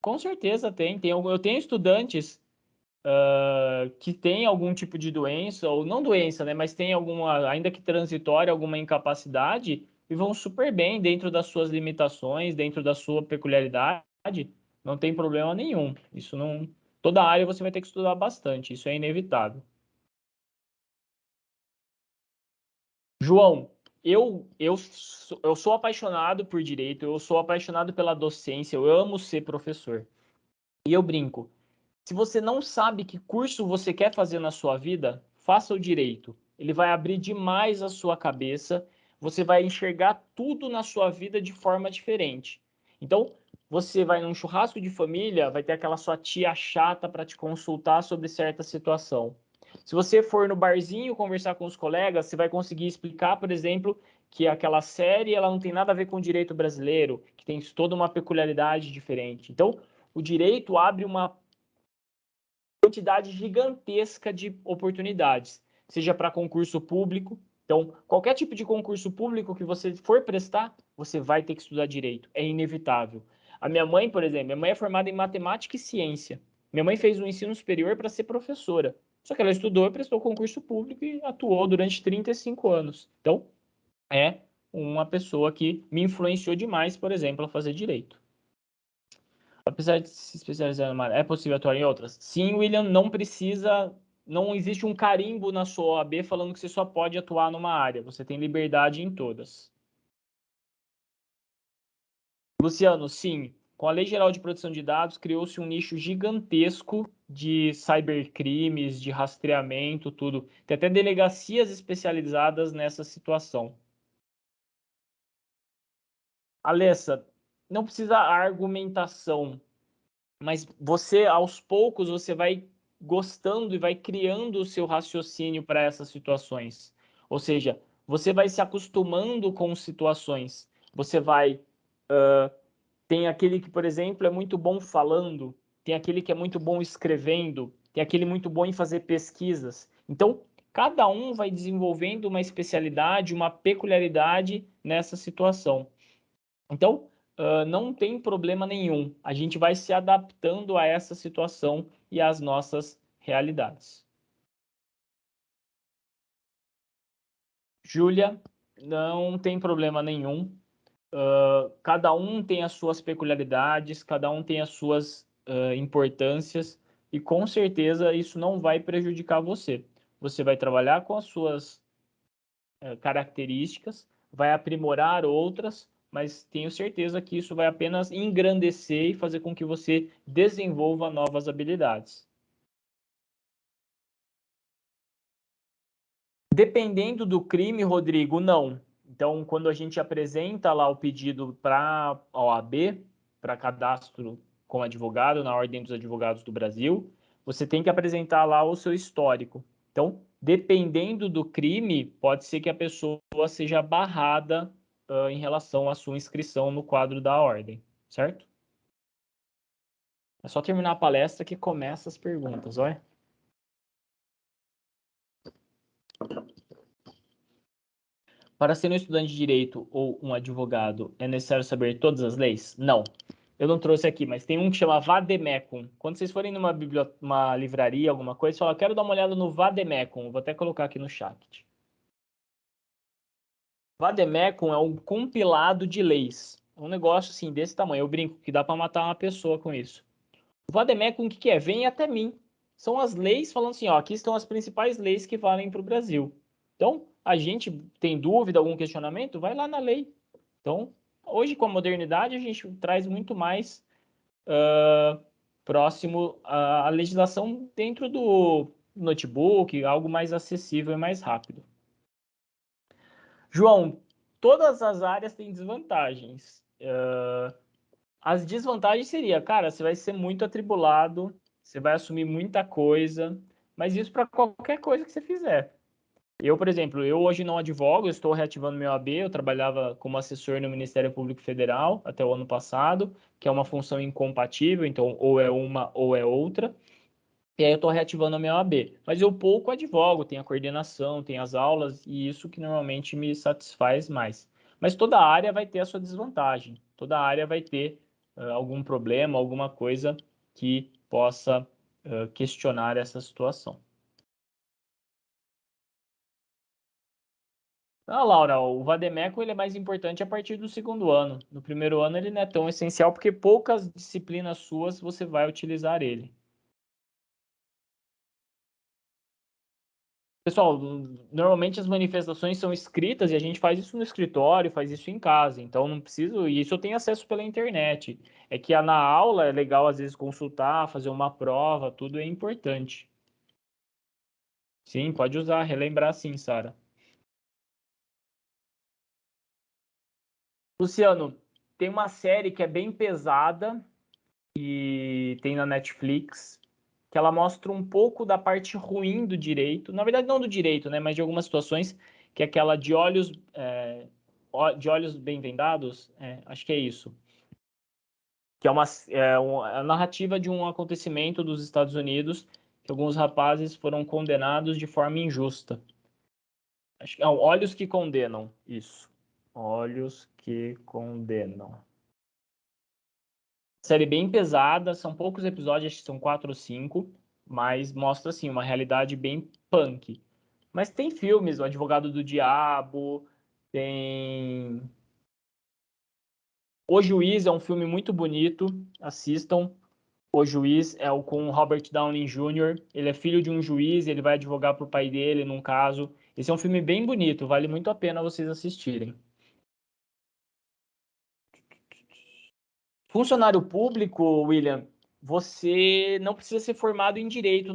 Com certeza tem. Eu tenho estudantes que têm algum tipo de doença, ou não doença, né, mas tem alguma, ainda que transitória, alguma incapacidade, e vão super bem dentro das suas limitações, dentro da sua peculiaridade, não tem problema nenhum. Isso não, toda área você vai ter que estudar bastante, isso é inevitável. João, eu sou apaixonado por direito, eu sou apaixonado pela docência, eu amo ser professor. E eu brinco, se você não sabe que curso você quer fazer na sua vida, faça o direito. Ele vai abrir demais a sua cabeça, você vai enxergar tudo na sua vida de forma diferente. Então, você vai num churrasco de família, vai ter aquela sua tia chata para te consultar sobre certa situação. Se você for no barzinho conversar com os colegas, você vai conseguir explicar, por exemplo, que aquela série ela não tem nada a ver com o direito brasileiro, que tem toda uma peculiaridade diferente. Então, o direito abre uma quantidade gigantesca de oportunidades, seja para concurso público. Então, qualquer tipo de concurso público que você for prestar, você vai ter que estudar direito. É inevitável. A minha mãe, por exemplo, minha mãe é formada em matemática e ciência. Minha mãe fez um ensino superior para ser professora. Só que ela estudou, prestou concurso público e atuou durante 35 anos. Então, é uma pessoa que me influenciou demais, por exemplo, a fazer direito. Apesar de se especializar numa área, é possível atuar em outras? Sim, William, não precisa, não existe um carimbo na sua OAB falando que você só pode atuar numa área. Você tem liberdade em todas. Luciano, sim, com a Lei Geral de Proteção de Dados, criou-se um nicho gigantesco de cybercrimes, de rastreamento, tudo. Tem até delegacias especializadas nessa situação. Alessa, não precisa argumentação, mas você, aos poucos, você vai gostando e vai criando o seu raciocínio para essas situações. Ou seja, você vai se acostumando com situações. Você vai. Tem aquele que, por exemplo, é muito bom falando, tem aquele que é muito bom escrevendo, tem aquele muito bom em fazer pesquisas. Então, cada um vai desenvolvendo uma especialidade, uma peculiaridade nessa situação. Então, não tem problema nenhum. A gente vai se adaptando a essa situação e às nossas realidades. Júlia, não tem problema nenhum. Cada um tem as suas peculiaridades, cada um tem as suas importâncias, e com certeza isso não vai prejudicar você. Você vai trabalhar com as suas características, vai aprimorar outras, mas tenho certeza que isso vai apenas engrandecer e fazer com que você desenvolva novas habilidades. Dependendo do crime, Rodrigo, não. Então, quando a gente apresenta lá o pedido para a OAB, para cadastro como advogado na Ordem dos Advogados do Brasil, você tem que apresentar lá o seu histórico. Então, dependendo do crime, pode ser que a pessoa seja barrada em relação à sua inscrição no quadro da ordem, certo? É só terminar a palestra que começa as perguntas, olha. Para ser um estudante de direito ou um advogado, é necessário saber todas as leis? Não. Eu não trouxe aqui, mas tem um que chama Vademecum. Quando vocês forem numa uma livraria, alguma coisa, fala, quero dar uma olhada no Vademecum. Vou até colocar aqui no chat. Vademecum é um compilado de leis. É um negócio assim desse tamanho. Eu brinco que dá para matar uma pessoa com isso. O Vademecum, o que é? Vem até mim. São as leis falando assim, ó, aqui estão as principais leis que valem para o Brasil. Então, a gente tem dúvida, algum questionamento, vai lá na lei. Então, hoje com a modernidade, a gente traz muito mais próximo à legislação dentro do notebook, algo mais acessível e mais rápido. João, todas as áreas têm desvantagens. As desvantagens seria, cara, você vai ser muito atribulado, você vai assumir muita coisa, mas isso para qualquer coisa que você fizer. Eu, por exemplo, eu hoje não advogo, eu estou reativando meu AB, eu trabalhava como assessor no Ministério Público Federal até o ano passado, que é uma função incompatível, então ou é uma ou é outra. E aí eu estou reativando a minha OAB. Mas eu pouco advogo, tenho a coordenação, tenho as aulas, e isso que normalmente me satisfaz mais. Mas toda área vai ter a sua desvantagem. Toda área vai ter algum problema, alguma coisa que possa questionar essa situação. Ah, Laura, o vademécum ele é mais importante a partir do segundo ano. No primeiro ano ele não é tão essencial porque poucas disciplinas suas você vai utilizar ele. Pessoal, normalmente as manifestações são escritas e a gente faz isso no escritório, faz isso em casa. Então não preciso, e isso eu tenho acesso pela internet. É que na aula é legal às vezes consultar, fazer uma prova, tudo é importante. Sim, pode usar, relembrar sim, Sara. Luciano, tem uma série que é bem pesada e tem na Netflix, que ela mostra um pouco da parte ruim do direito, na verdade não do direito, né, mas de algumas situações, que é aquela de olhos bem vendados, acho que é isso, que é a narrativa de um acontecimento dos Estados Unidos, que alguns rapazes foram condenados de forma injusta. Acho que, Olhos que Condenam, isso. Olhos que Condenam. Série bem pesada, são poucos episódios, acho que são 4 ou 5, mas mostra assim uma realidade bem punk. Mas tem filmes, O Advogado do Diabo, tem O Juiz, é um filme muito bonito, assistam. O Juiz é o com Robert Downey Jr. Ele é filho de um juiz, ele vai advogar para o pai dele num caso. Esse é um filme bem bonito, vale muito a pena vocês assistirem. Funcionário público, William, você não precisa ser formado em direito,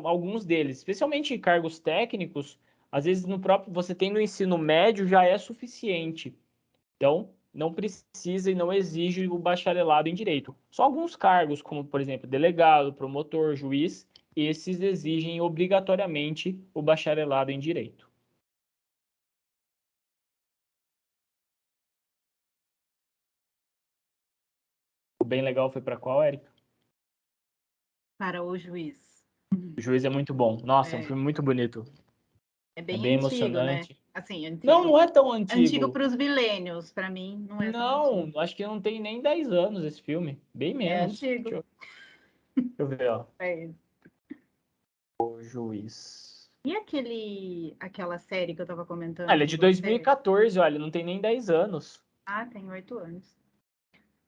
alguns deles, especialmente cargos técnicos, às vezes no próprio você tem no ensino médio já é suficiente. Então, não precisa e não exige o bacharelado em direito. Só alguns cargos, como por exemplo, delegado, promotor, juiz, esses exigem obrigatoriamente o bacharelado em direito. O bem legal foi para qual, Érica? Para o juiz. O juiz é muito bom. Nossa, é um É, filme muito bonito. é É bem bem antigo, né? emocionante. Assim, Não, antigo. não é tão Antigo antigo. para os millennials, para mim não é tão antigo. Não, acho que não tem nem 10 anos esse filme. Bem É menos. antigo. Deixa eu ver, ó. É. O Juiz. E aquela série que eu estava Ah, comentando ele é com de você? 2014, olha, não tem nem 10 anos. Ah, tem 8 anos.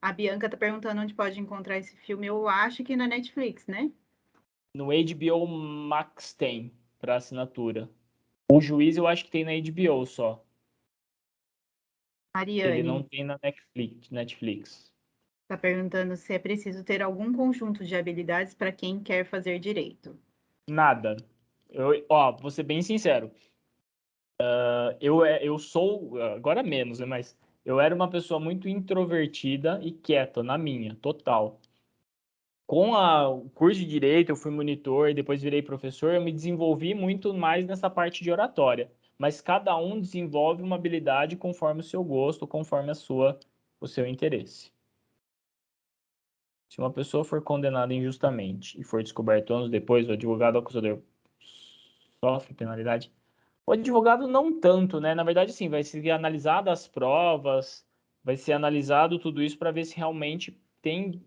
A Bianca tá perguntando onde pode encontrar esse filme. Eu acho que na Netflix, né? No HBO Max tem, para assinatura. O Juiz eu acho que tem na HBO só. Ele não Mariane tem na Netflix. tá perguntando se é preciso ter algum conjunto de habilidades para quem quer fazer direito. Nada. Vou ser bem sincero. Eu sou, agora menos, né? Mas eu era uma pessoa muito introvertida e quieta, na minha, total. Com o curso de Direito, eu fui monitor, depois virei professor, eu me desenvolvi muito mais nessa parte de oratória. Mas cada um desenvolve uma habilidade conforme o seu gosto, conforme o seu interesse. Se uma pessoa for condenada injustamente e for descoberto anos depois, o advogado acusador sofre penalidade. O advogado não tanto, né? Na verdade, sim, vai ser analisado as provas, vai ser analisado tudo isso para ver se realmente tem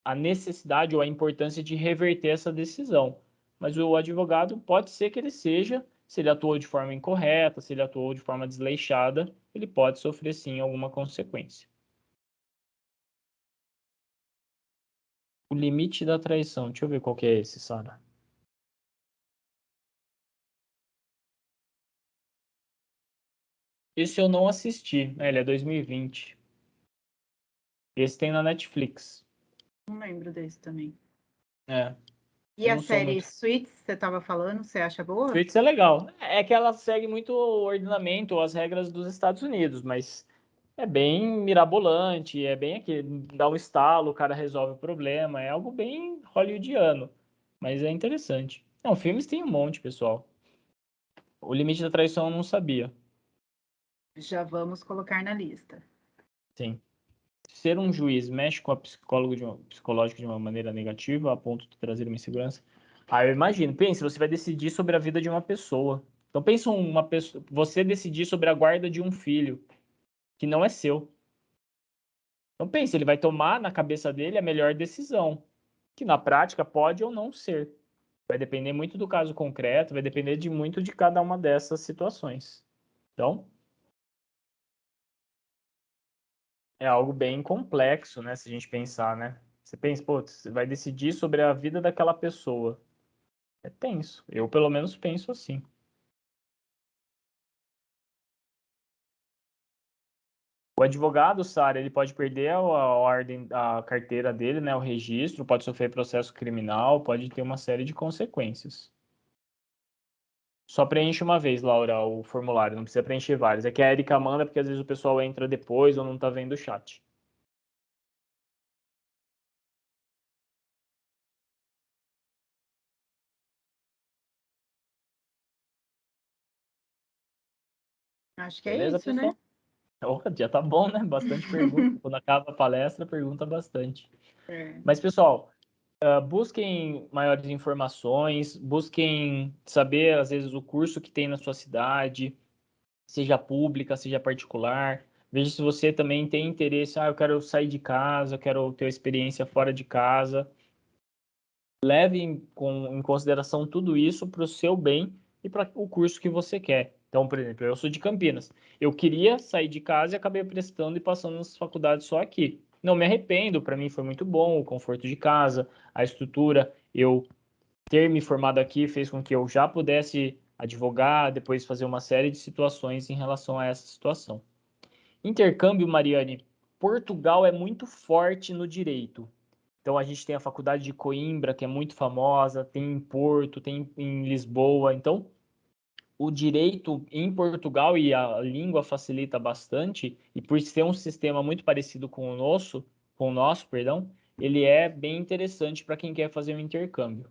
a necessidade ou a importância de reverter essa decisão. Mas o advogado pode ser que ele seja, se ele atuou de forma incorreta, se ele atuou de forma desleixada, ele pode sofrer sim alguma consequência. O limite da traição, deixa eu ver qual que é esse, Sara. Esse eu não assisti, ele é 2020. Esse tem na Netflix. Não lembro desse também. É, E eu a não sou série muito. Suits, você estava falando, você acha boa? Suits é legal. É que ela segue muito o ordenamento, as regras dos Estados Unidos, mas é bem mirabolante, é bem aqui, dá um estalo, o cara resolve o problema, é algo bem hollywoodiano, mas é interessante. Não, filmes tem um monte, pessoal. O Limite da Traição eu não sabia. Já vamos colocar na lista. Sim. Ser um juiz mexe com a psicológico de uma maneira negativa, a ponto de trazer uma insegurança. Ah, eu imagino. Pense, você vai decidir sobre a vida de uma pessoa. Então pensa uma pessoa, você decidir sobre a guarda de um filho que não é seu. Então pense, ele vai tomar na cabeça dele a melhor decisão, que na prática pode ou não ser. Vai depender muito do caso concreto, vai depender de muito de cada uma dessas situações. Então, é algo bem complexo, né? Se a gente pensar, né? Você pensa, pô, você vai decidir sobre a vida daquela pessoa. É tenso. Eu, pelo menos, penso assim. O advogado, Sara, ele pode perder a ordem, a carteira dele, né? O registro, pode sofrer processo criminal, pode ter uma série de consequências. Só preenche uma vez, Laura, o formulário, não precisa preencher vários. É que a Erika manda porque às vezes o pessoal entra depois ou não tá vendo o chat. Acho que é Beleza, isso, né? pessoal? Oh, já tá bom, né? Bastante pergunta. Quando acaba a palestra, pergunta bastante. É. Mas, pessoal, busquem maiores informações, busquem saber, às vezes, o curso que tem na sua cidade, seja pública, seja particular. Veja se você também tem interesse, eu quero sair de casa, eu quero ter uma experiência fora de casa. Leve em consideração tudo isso para o seu bem e para o curso que você quer. Então, por exemplo, eu sou de Campinas. Eu queria sair de casa e acabei prestando e passando nas faculdades só aqui. Não me arrependo, para mim foi muito bom o conforto de casa, a estrutura. Eu ter me formado aqui fez com que eu já pudesse advogar, depois fazer uma série de situações em relação a essa situação. Intercâmbio, Mariane, Portugal é muito forte no direito. Então a gente tem a Faculdade de Coimbra, que é muito famosa, tem em Porto, tem em Lisboa. Então, o direito em Portugal e a língua facilita bastante, e por ser um sistema muito parecido com o nosso, perdão, ele é bem interessante para quem quer fazer um intercâmbio.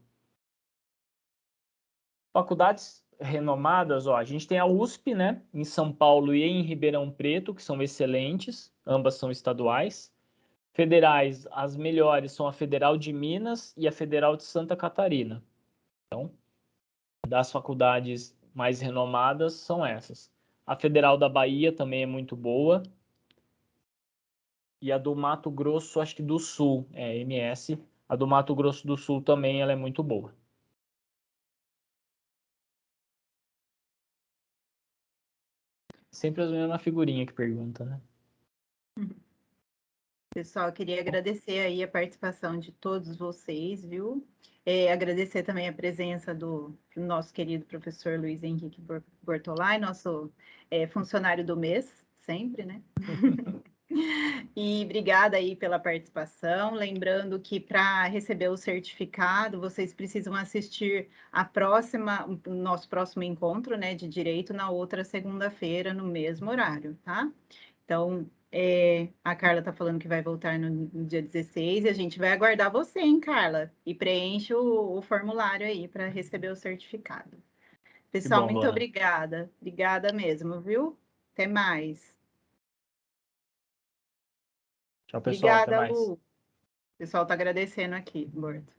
Faculdades renomadas, ó, a gente tem a USP, né, em São Paulo e em Ribeirão Preto, que são excelentes, ambas são estaduais. Federais, as melhores são a Federal de Minas e a Federal de Santa Catarina. Então, das faculdades mais renomadas são essas. A Federal da Bahia também é muito boa. E a do Mato Grosso, acho que do Sul, é MS. A do Mato Grosso do Sul também ela é muito boa. Sempre as mesmas figurinha que pergunta, né? Pessoal, eu queria agradecer aí a participação de todos vocês, viu? Agradecer também a presença do nosso querido professor Luiz Henrique Bortolai, nosso funcionário do mês, sempre, né? E obrigada aí pela participação. Lembrando que para receber o certificado, vocês precisam assistir o nosso próximo encontro, né, de direito na outra segunda-feira, no mesmo horário, tá? Então, a Carla está falando que vai voltar no dia 16 e a gente vai aguardar você, hein, Carla? E preenche o formulário aí para receber o certificado. Que Pessoal, bom, muito Luana. obrigada. Obrigada mesmo, viu? Até mais. Tchau, pessoal. Até Obrigada, mais. Lu. O pessoal está agradecendo aqui, Borto.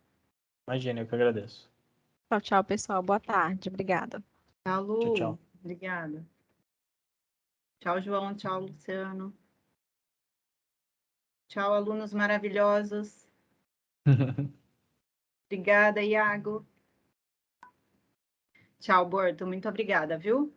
Imagina, eu que agradeço. Tchau, tchau, pessoal. Boa tarde. Obrigada. Tchau, Tchau, Lu. tchau. Obrigada. Tchau, João. Tchau, Luciano. Tchau, alunos maravilhosos. Obrigada, Iago. Tchau, Borto. Muito obrigada, viu?